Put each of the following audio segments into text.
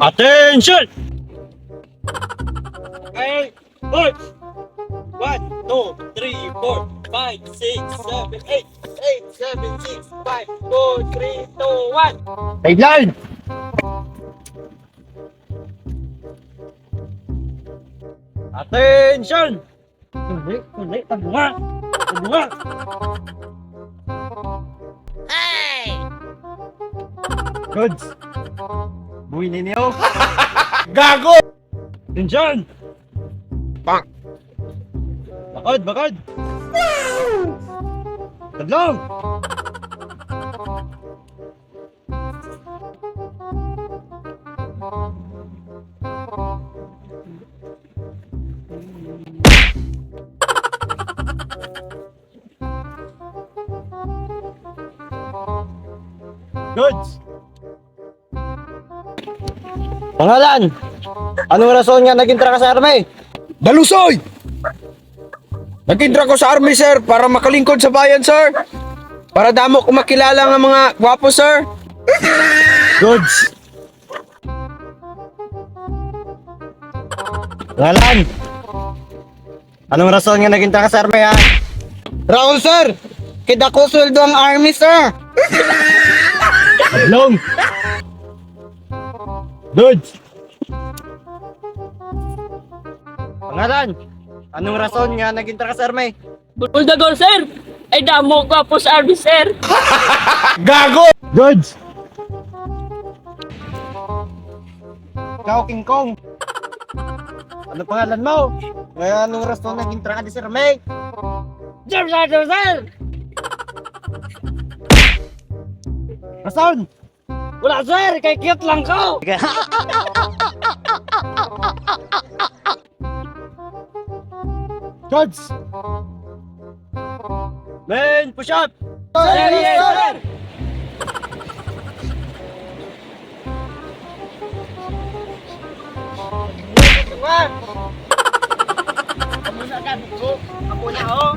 Attention! Okay, boys! 1, 2, 3, 4, 5, 6, 7, 8, 8, 7, 6, 5, 4, 3, 2, 1. Sideline! Attention! Tuloy, tabunga! Tabunga! Hey! Goods! Buhay ninyo! Gago! Attention! Bang! Bakad! Bakad! Tadlong! Goods! Pangalan! Anong rason nga nag-intra ka sa army? Balusoy! Nag-intra ko sa army, sir, para makalingkod sa bayan, sir. Para damo ko makilala ng mga gwapo, sir. Goods! Pangalan! Anong rason nga nag-intra ka sa army, ha? Raul, sir! Kita ko sweldo ang army, sir. Long! Goods! Pangalan! Anong rason nga nag-intra ka sa army? Buldagol, sir! Ay damo ko po sa army, sir! Gago! Goods! Ikaw, King Kong. Ano pangalan mo? Ngayon, anong rason nag-intra ka sa army? Sir, sir, sir! Rason! Wala, sir! Kay cute lang ko! Goods! Men, push up! Sir, yes, sir! Ako na, oh!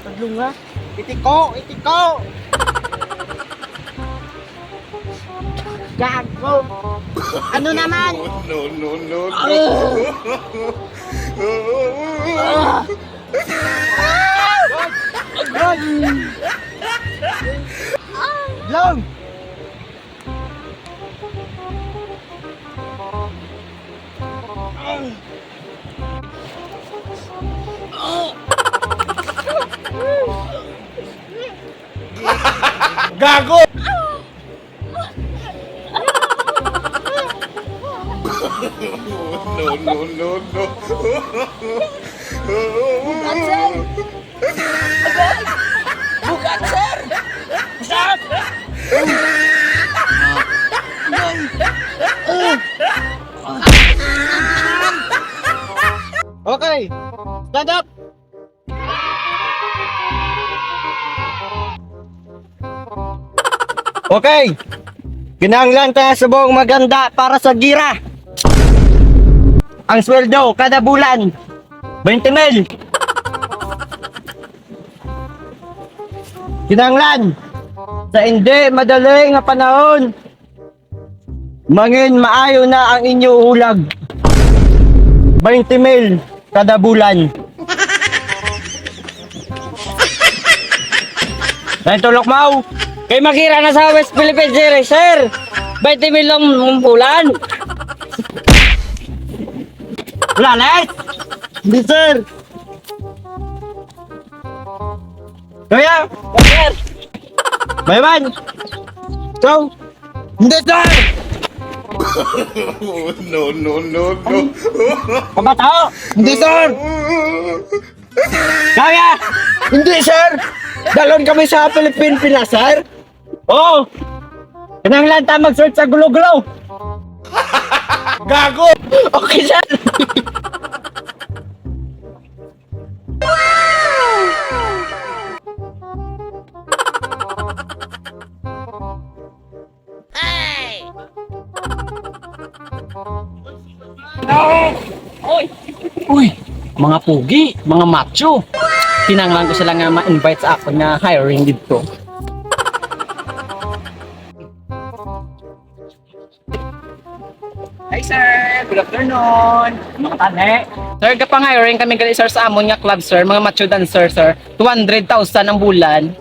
Taglunga! Itiko! Itiko! Gago! Ano naman? Long! Gago! Bukan, sir! Stop! Okay! Stand up! Okay! Kinahanglan tayo sa buong maganda para sa gira! Ang sweldo kada bulan 20 mil! Kinahanglan sa hindi madali nga panahon mangin maayo na ang inyo ulag 20 mil kada bulan. Tulok mau Kay makira na sa West Philippines, sir! 20 milong bulan! wala light. Hindi sir. Kaya Sir! Bayman. So Hindi, sir! No. kabatao. Hindi, sir! Kaya Hindi, sir! Dalon kami sa Philippine Pinas, sir! oh. Kinahanglan ta mag-search sa gulo-gulo. Gago! Okay sir. Oy! Uy! Mga pugi! Mga macho! kinanglan ko sila nga ma-invite sa ako na hiring dito. Hi sir, good afternoon. Mga tane. Sir, kapang hiring kami gali sir sa amon nga club sir, mga macho dancer sir, 200,000 ang bulan.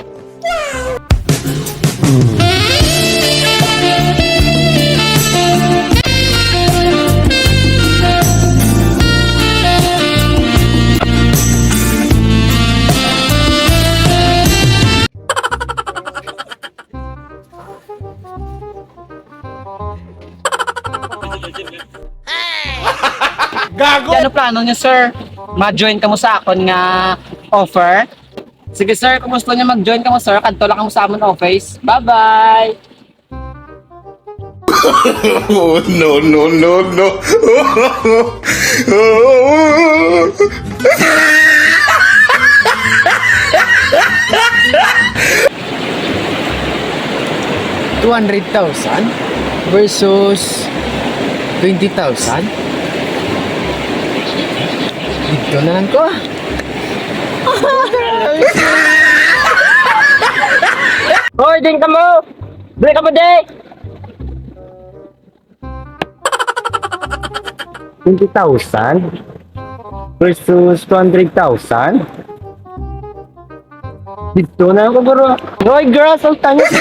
Gago! Ano plano niyo sir? Ma-join ka mo sa akon nga offer? Sige sir, kung gusto niyo mag-join ka mo sir, kadto lang ka mo sa amon office. Bye-bye! Oh, no, no, no, no. $200,000 versus 20,000. Dito na lang ko. Hoy, din ka mo! Bili ka mo, Dek! 20,000 versus 200,000. Dito na ako bro. Hoy, girls, ang tangis!